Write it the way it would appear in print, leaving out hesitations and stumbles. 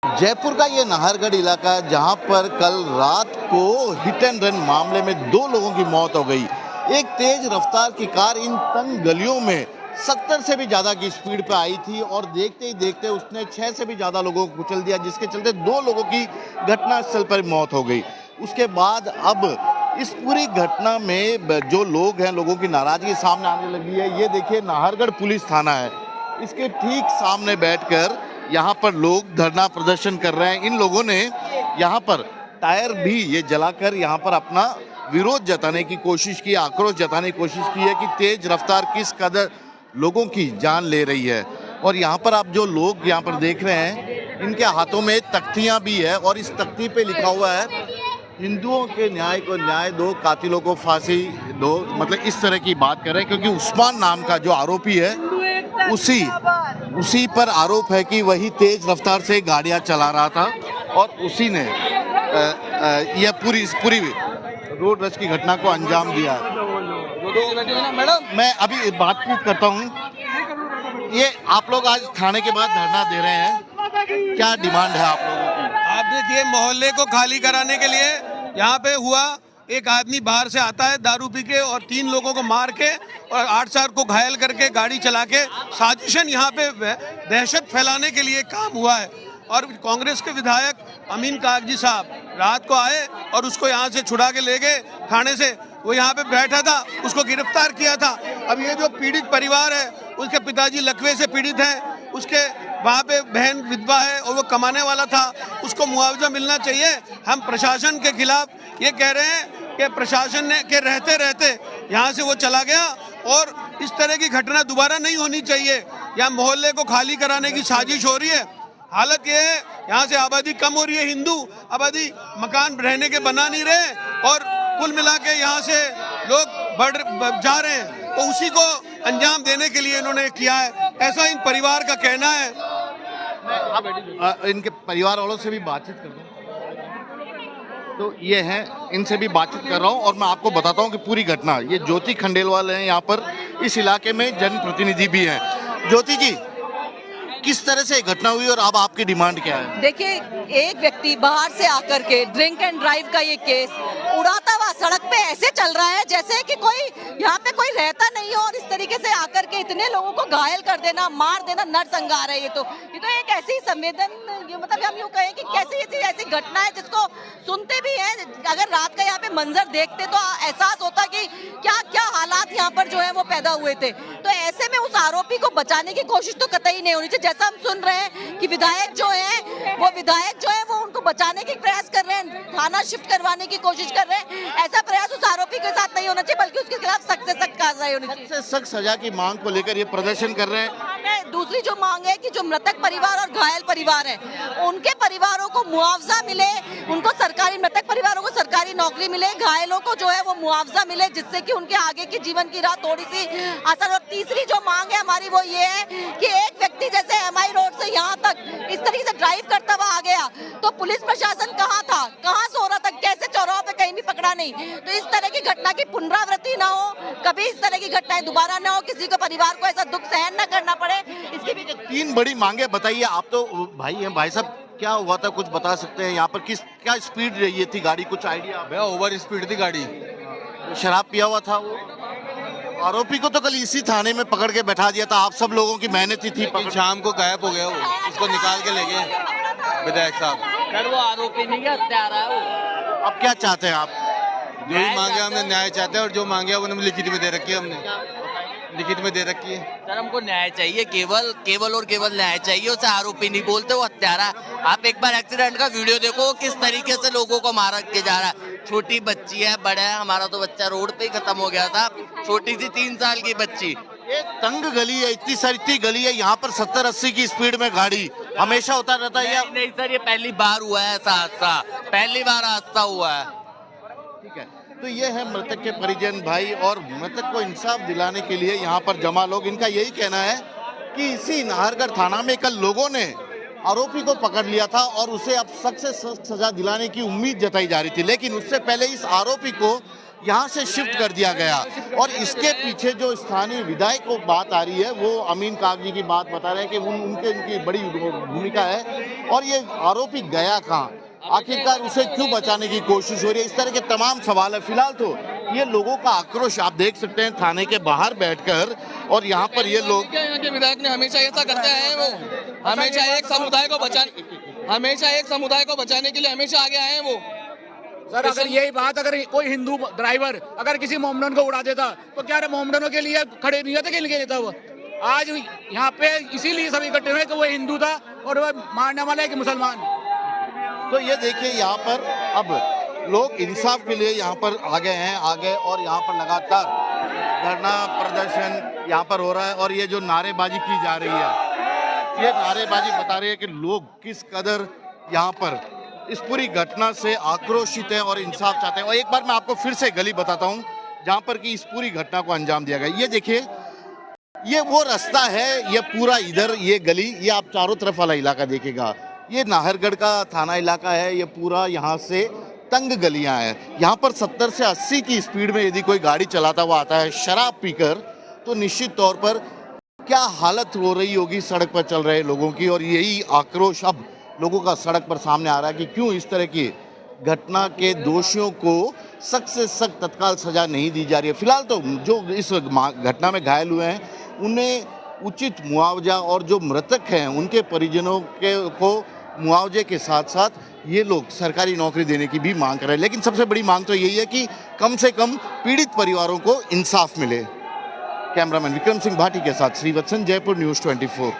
जयपुर का ये नाहरगढ़ इलाका जहां पर कल रात को हिट एंड रन मामले में 2 लोगों की मौत हो गई। एक तेज रफ्तार की कार इन तंग गलियों में 70 से भी ज़्यादा की स्पीड पे आई थी और देखते ही देखते उसने 6 से भी ज़्यादा लोगों को कुचल दिया, जिसके चलते 2 लोगों की घटनास्थल पर मौत हो गई। उसके बाद अब इस पूरी घटना में जो लोग हैं, लोगों की नाराज़गी सामने आने लगी है। ये देखिए नाहरगढ़ पुलिस थाना है, इसके ठीक सामने बैठकर यहाँ पर लोग धरना प्रदर्शन कर रहे हैं। इन लोगों ने यहाँ पर टायर भी ये जलाकर यहाँ पर अपना विरोध जताने की कोशिश की, आक्रोश जताने की कोशिश की है कि तेज रफ्तार किस कदर लोगों की जान ले रही है। और यहाँ पर आप जो लोग यहाँ पर देख रहे हैं, इनके हाथों में तख्तियाँ भी है और इस तख्ती पे लिखा हुआ है हिंदुओं के न्याय को न्याय दो, कातिलों को फांसी दो। मतलब इस तरह की बात कर रहे हैं, क्योंकि उस्मान नाम का जो आरोपी है उसी पर आरोप है कि वही तेज रफ्तार से गाड़ियां चला रहा था और उसी ने यह पूरी रोड रश की घटना को अंजाम दिया। मैडम मैं अभी बातचीत करता हूँ। ये आप लोग आज थाने के बाद धरना दे रहे हैं, क्या डिमांड है आप लोगों की? आप देखिए, मोहल्ले को खाली कराने के लिए यहाँ पे हुआ, एक आदमी बाहर से आता है दारू पी के और 3 लोगों को मार के और 8-4 को घायल करके गाड़ी चला के साजिशन यहाँ पे दहशत फैलाने के लिए काम हुआ है। और कांग्रेस के विधायक अमीन कागजी साहब रात को आए और उसको यहाँ से छुड़ा के ले गए थाने से। वो यहाँ पे बैठा था, उसको गिरफ्तार किया था। अब ये जो पीड़ित परिवार है, उसके पिताजी लकवे से पीड़ित हैं, उसके वहाँ पे बहन विधवा है और वो कमाने वाला था, उसको मुआवजा मिलना चाहिए। हम प्रशासन के खिलाफ ये कह रहे हैं कि प्रशासन ने के रहते रहते यहाँ से वो चला गया और इस तरह की घटना दोबारा नहीं होनी चाहिए। यहाँ मोहल्ले को खाली कराने की साजिश हो रही है। हालत ये है, यहाँ से आबादी कम हो रही है, हिंदू आबादी मकान रहने के बना नहीं रहे और कुल मिला के यहाँ से लोग बढ़ जा रहे हैं, तो उसी को अंजाम देने के लिए इन्होंने किया है, ऐसा इन परिवार का कहना है। अब इनके परिवार वालों से भी बातचीत कर रहा हूँ, तो ये हैं, इनसे भी बातचीत कर रहा हूँ और मैं आपको बताता हूँ कि पूरी घटना, ये ज्योति खंडेलवाल हैं, यहाँ पर इस इलाके में जनप्रतिनिधि भी हैं। ज्योति जी, किस तरह से घटना हुई और अब आपकी डिमांड क्या है? देखिए, एक व्यक्ति बाहर से आकर के ड्रिंक एंड ड्राइव का ये केस उड़ाता हुआ सड़क पे ऐसे चल रहा है जैसे कि कोई यहाँ पे कोई रहता नहीं हो, और इस तरीके से आकर के इतने लोगों को घायल कर देना, मार देना, नरसंहार है। ये तो एक ऐसी मतलब हम यूँ कहें कि कैसी ऐसी घटना है जिसको सुनते भी हैं, अगर रात का यहाँ पे मंजर देखते तो एहसास होता कि क्या क्या हालात यहाँ पर जो है वो पैदा हुए थे। तो ऐसे में उस आरोपी को बचाने की कोशिश तो कतई नहीं होनी चाहिए। जैसा हम सुन रहे हैं कि विधायक जो है वो उनको बचाने की प्रयास कर रहे हैं, थाना शिफ्ट करवाने की कोशिश कर रहे हैं। ऐसा प्रयास उस आरोपी के साथ नहीं होना चाहिए, बल्कि उसके खिलाफ सख्त से सख्त कार्रवाई होनी चाहिए। सख्त सजा की मांग को लेकर ये प्रदर्शन कर रहे हैं। दूसरी जो मांग है कि जो मृतक परिवार और घायल परिवार है, उनके परिवारों को मुआवजा मिले, उनको सरकारी, मृतक परिवारों को सरकारी नौकरी मिले, घायलों को जो है वो मुआवजा मिले, जिससे कि उनके आगे की जीवन की राह थोड़ी सी आसान। और तीसरी जो मांग है हमारी वो ये है कि एक व्यक्ति जैसे MI रोड से यहाँ तक इस तरीके से ड्राइव करता हुआ आ गया, तो पुलिस प्रशासन कहाँ था, कहाँ सो रहा था, कैसे चौराहों पे कहीं भी पकड़ा नहीं। तो इस तरह की घटना की पुनरावृत्ति ना हो, कभी इस तरह की घटनाएं दोबारा ना हो, किसी को परिवार को ऐसा दुख सहन न करना पड़े। इसके भी 3 बड़ी मांगे बताइए। आप तो भाई हैं, भाई साहब क्या हुआ था, कुछ बता सकते हैं? यहाँ पर क्या स्पीड रही थी गाड़ी, कुछ आइडिया? भैया ओवर स्पीड थी गाड़ी, शराब पिया हुआ था वो। आरोपी को तो कल इसी थाने में पकड़ के बैठा दिया था, आप सब लोगों की मेहनत थी। शाम को गायब हो गया वो, उसको निकाल के ले गए विधायक साहब। सर वो आरोपी नहीं है, हत्यारा है वो। अब क्या चाहते हैं आप? जो भी मांगे हमने न्याय चाहते हैं, और जो मांगे उन्होंने लिखित में दे रखी है, हमने लिखित में दे रखी है। सर हमको न्याय चाहिए, केवल और केवल न्याय चाहिए। उसे आरोपी नहीं बोलते, वो हत्यारा। आप एक बार एक्सीडेंट का वीडियो देखो, किस तरीके से लोगों को मारा के जा रहा है। छोटी बच्ची है, बड़ा है, हमारा तो बच्चा रोड पे ही खत्म हो गया था, छोटी सी 3 साल की बच्ची। ये तंग गली है, इतनी गली है, यहाँ पर 70-80 की स्पीड में गाड़ी हमेशा होता रहता है। नहीं सर, ये पहली बार हुआ है ऐसा हादसा, पहली बार हादसा हुआ है। ठीक है, तो ये है मृतक के परिजन भाई, और मृतक को इंसाफ दिलाने के लिए यहाँ पर जमा लोग। इनका यही कहना है कि इसी नाहरगढ़ थाना में कल लोगों ने आरोपी को पकड़ लिया था और उसे अब सख्त से सख्त सजा दिलाने की उम्मीद जताई जा रही थी, लेकिन उससे पहले इस आरोपी को यहाँ से शिफ्ट कर दिया गया। और इसके पीछे जो स्थानीय विधायक को बात आ रही है वो अमीन कागजी की बात बता रहे हैं कि उनकी बड़ी भूमिका है। और ये आरोपी गया कहाँ, आखिरकार उसे क्यों बचाने की कोशिश हो रही है, इस तरह के तमाम सवाल है। फिलहाल तो ये लोगों का आक्रोश आप देख सकते हैं थाने के बाहर बैठकर। और यहाँ पर ये लोग, यहाँ के विधायक ने हमेशा ऐसा करते आए हैं, वो हमेशा एक समुदाय को बचाने के लिए हमेशा आगे आए हैं वो। सर अगर यही बात, अगर कोई हिंदू ड्राइवर अगर किसी मोहम्मदन को उड़ा देता तो क्या मोहम्मदनों के लिए खड़े नहीं होते के लिए देता वो। आज यहाँ पे इसीलिए सब इकट्ठे हुए कि वो हिंदू था और वो मारने वाला है कि मुसलमान। तो ये देखिए यहाँ पर अब लोग इंसाफ के लिए यहाँ पर आ गए हैं, और यहाँ पर लगातार धरना प्रदर्शन यहाँ पर हो रहा है। और ये जो नारेबाजी की जा रही है, ये नारेबाजी बता रही है कि लोग किस कदर यहाँ पर इस पूरी घटना से आक्रोशित हैं और इंसाफ चाहते हैं। और एक बार मैं आपको फिर से गली बताता हूँ जहाँ पर कि इस पूरी घटना को अंजाम दिया गया। ये देखिए, ये वो रास्ता है, ये पूरा इधर ये गली, ये आप चारों तरफ वाला इलाका देखेगा, ये नाहरगढ़ का थाना इलाका है। ये पूरा यहाँ से तंग गलियां हैं। यहाँ पर 70 से 80 की स्पीड में यदि कोई गाड़ी चलाता हुआ आता है शराब पीकर, तो निश्चित तौर पर क्या हालत हो रही होगी सड़क पर चल रहे लोगों की। और यही आक्रोश अब लोगों का सड़क पर सामने आ रहा है कि क्यों इस तरह की घटना के दोषियों को सख्त से सख्त तत्काल सजा नहीं दी जा रही है। फिलहाल तो जो इस घटना में घायल हुए हैं उन्हें उचित मुआवजा, और जो मृतक हैं उनके परिजनों को मुआवजे के साथ साथ ये लोग सरकारी नौकरी देने की भी मांग कर रहे हैं। लेकिन सबसे बड़ी मांग तो यही है कि कम से कम पीड़ित परिवारों को इंसाफ मिले। कैमरामैन विक्रम सिंह भाटी के साथ श्रीवत्सन, जयपुर न्यूज़ 24।